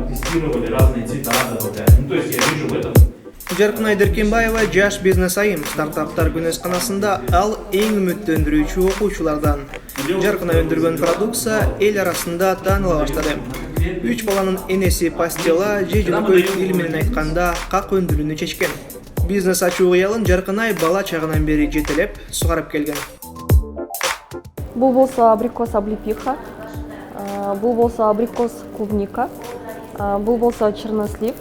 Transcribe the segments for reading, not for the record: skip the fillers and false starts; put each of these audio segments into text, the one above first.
тестировали разные цвета, добавляли. Ну, то есть я вижу в этом. Жаркынай Деркенбаева жаш бизнес айым стартаптар күнөсканасында ал эң үмүттөндүрүүчү окуучулардан. Жаркынай өндүргөн продукция эл арасында тааныла баштады. 3 баланын энеси Пастела же жөнөкөй тил менен айтканда как өндүрүүнү чечкен. Бизнес ачуу ыялын Жаркынай бала чагынан бери жетелеп, сугарып келген. Бул болсо абрикос облепиха, бул болсо абрикос клубника, бул болсо чернослив,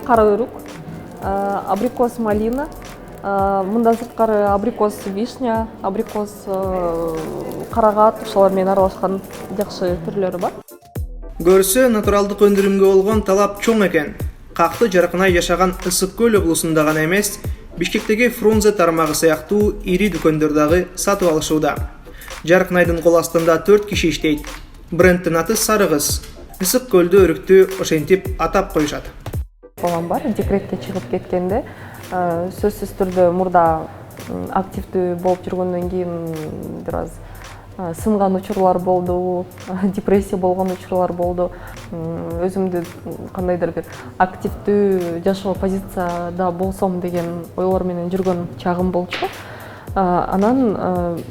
кара өрүк, абрикос малина, мындан сырткары абрикос вишня, абрикос карагат, ошолор менен аралашкан жакшы түрлөрү бар. Көрсө натуралдык өндүрүмгө болгон талап чоң экен. Какты Жаркынай жашаган Ысык көл облусунда гана эмес, Бишкектеги Фрунзе тармагы сыяктуу ири дүкөндөр дагы сатып алышууда. Жаркынайдын кол астында 4 киши иштейт. Брендтин аты Сарыгыз. Ысык көлдө өрүктү ошентип атап коюшат. Балам бар, декретке чыгып кеткенде, сөзсүз түрдө мурда активдүү болуп жүргөндөн кийин бир аз сынган учурлар болду, депрессия болгон учурлар болду. Өзүмдү кандайдыр бир активдүү жашоо позицияда болсом деген ойлор менен жүргөн чагым болчу. Анан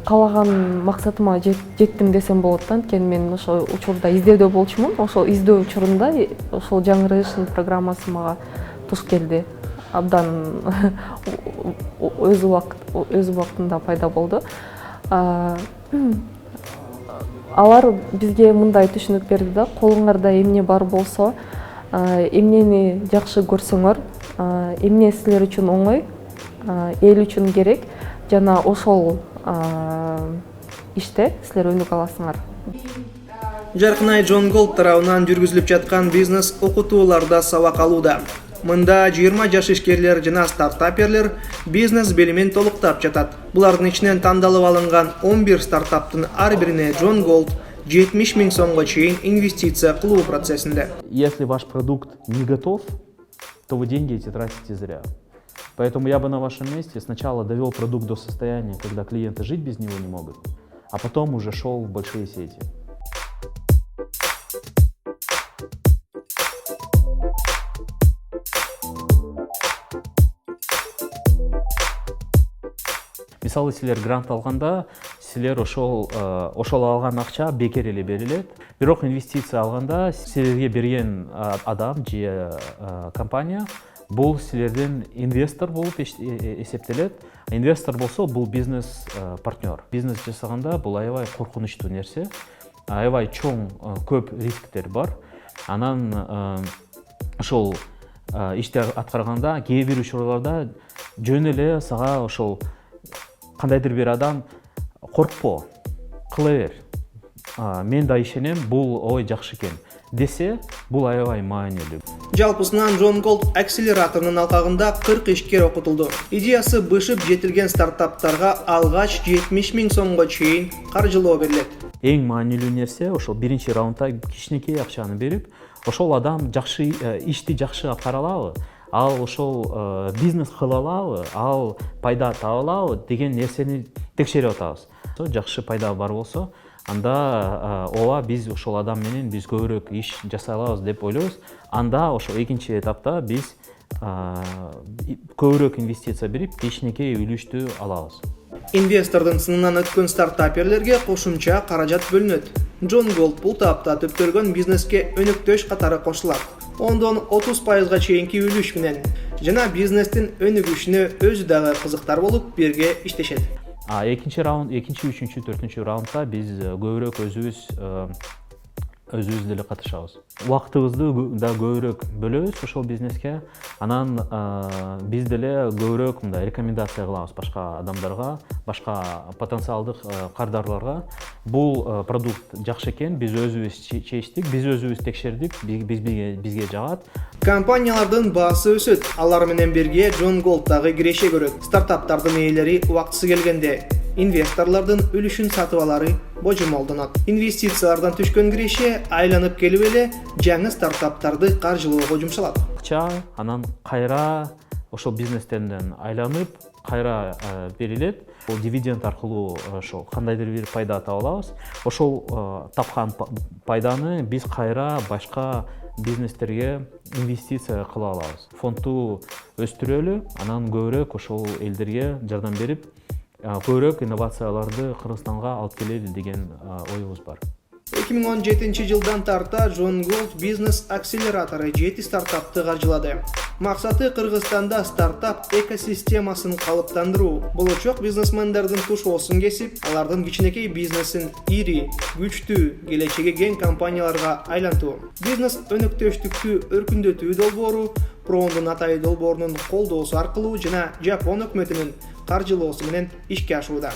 каалаган максатыма жеттим десем болот да, анткени мен ошол учурда издөөдө болчумун. Ошол издөө учурунда ошол жаңырышын программасы мага туш келди. Абдан өз убактында пайда болду. Алар бизге мындай түшүнүк берди да, колуңарда эмне бар болсо, эмнени жакшы көрсөңөр, эмне силер үчүн оңой, эл үчүн керек, жана ошол иште силер өнүк аласыңар. Жаркынай Джон Голд тарабынан жүргүзүлүп жаткан бизнес окутууларда сабак алууда. Мында 20 жаш ишкерлер жана стартаперлер бизнес белимен толуктап жатат. Булардын ичинен тандалып алынган 11 стартаптын ар бирине Джон Голд 70 000 сомго чейин инвестиция кылуу процессинде. Если ваш продукт не готов, то вы деньги эти тратите зря. Поэтому я бы на вашем месте сначала довел продукт до состояния, когда клиенты жить без него не могут, а потом уже шел в большие сети. Мисалы силер грант алганда, силер ошол алган акча бекер эле берилет. Бирок инвестиция алганда силерге берген адам же компания бул силерден инвестор болуп эсептелет. Инвестор болсо бул бизнес партнер. Бизнес жасаганда бул аябай коркунучтуу нерсе. Аябай чоң көп рисктер бар. Анан ошол ишти аткарганда кээ бир учурларда жөн эле сага ошол кандайдыр бир адам коркпо, кыла бер. Мен да ишенем, бул ой жакшы экен десе, бул аябай маанилүү. Жалпысынан Джон Голд акселераторунун алкагында 40 ишкер окутулду. Идеясы бышып жетилген стартаптарга алгач 70 000 сомго чейин каржылоо берилет. Эң маанилүү нерсе ошол биринчи раундда кичинекей акчаны берип, ошол адам жакшы ишти жакшы аткара алабы, ал ошол бизнес кыла алабы, ал пайда таба алабы деген нерсени текшерип атабыз. Жакшы пайда бар болсо, анда ооба биз ошол адам менен биз көбүрөөк иш жасай алабыз деп ойлойбуз. Анда ошол экинчи этапта биз көбүрөөк инвестиция берип, кичинекей үлүштү алабыз. Инвестордун сынынан өткөн стартаперлерге кошумча каражат бөлүнөт. Джон Голд бул таапта төптөлгөн бизнеске өнөктөш катары кошулат. 10–30% чейинки үлүш менен жана бизнестин өнүгүшүнө өзү дагы кызыктар болуп бирге иштешет. Экинчи раунд, экинчи, үчүнчү, төртүнчү раундда биз көбүрөөк өзүбүз деле катышабыз. Убактыбызды да көбүрөөк бөлөбүз ошол бизнеске. Анан биз деле көбүрөөк мындай рекомендация кылабыз башка адамдарга, башка потенциалдык кардарларга. Бул продукт жакшы экен, биз өзүбүз чечтик, биз өзүбүз текшердик, бизге жагат. Компаниялардын баасы өсөт. Алар менен бирге Джон Голд дагы киреше көрөт. Стартаптардын ээлери убактысы келгенде инвесторлордун үлүшүн сатып алары божомолдонот. Инвестициялардан түшкөн киреше айланып келип эле жаңы стартаптарды каржылоого жумшалат. Акча анан кайра ошол бизнестерден айланып кайра берилет. Бул дивиденд аркылуу ошол кандайдыр бир пайда таба алабыз. Ошол тапкан пайданы биз кайра башка бизнестерге инвестиция кыла алабыз. Фондду өстүрөлү, анан көбүрөөк ошол элдерге жардам берип, көбүрөөк инновацияларды Кыргызстанга алып келели деген оюбуз бар. 2017 жылдан тарта John Gold бизнес акселератору 7 стартапты каржылады. Максаты Кыргызстанда стартап экосистемасын калыптандыруу. Болочок бизнесмендердин тушоосун кесип, алардын кичинекей бизнесин ири, күчтүү, келечеги кең компанияларга айлантуу. Бизнес өнөктөштүктү өркүндөтүү долбоору Промдун Атай долбоорунун колдоосу аркылуу жана Жапон өкмөтүнүн каржылоосу менен ишке ашууда.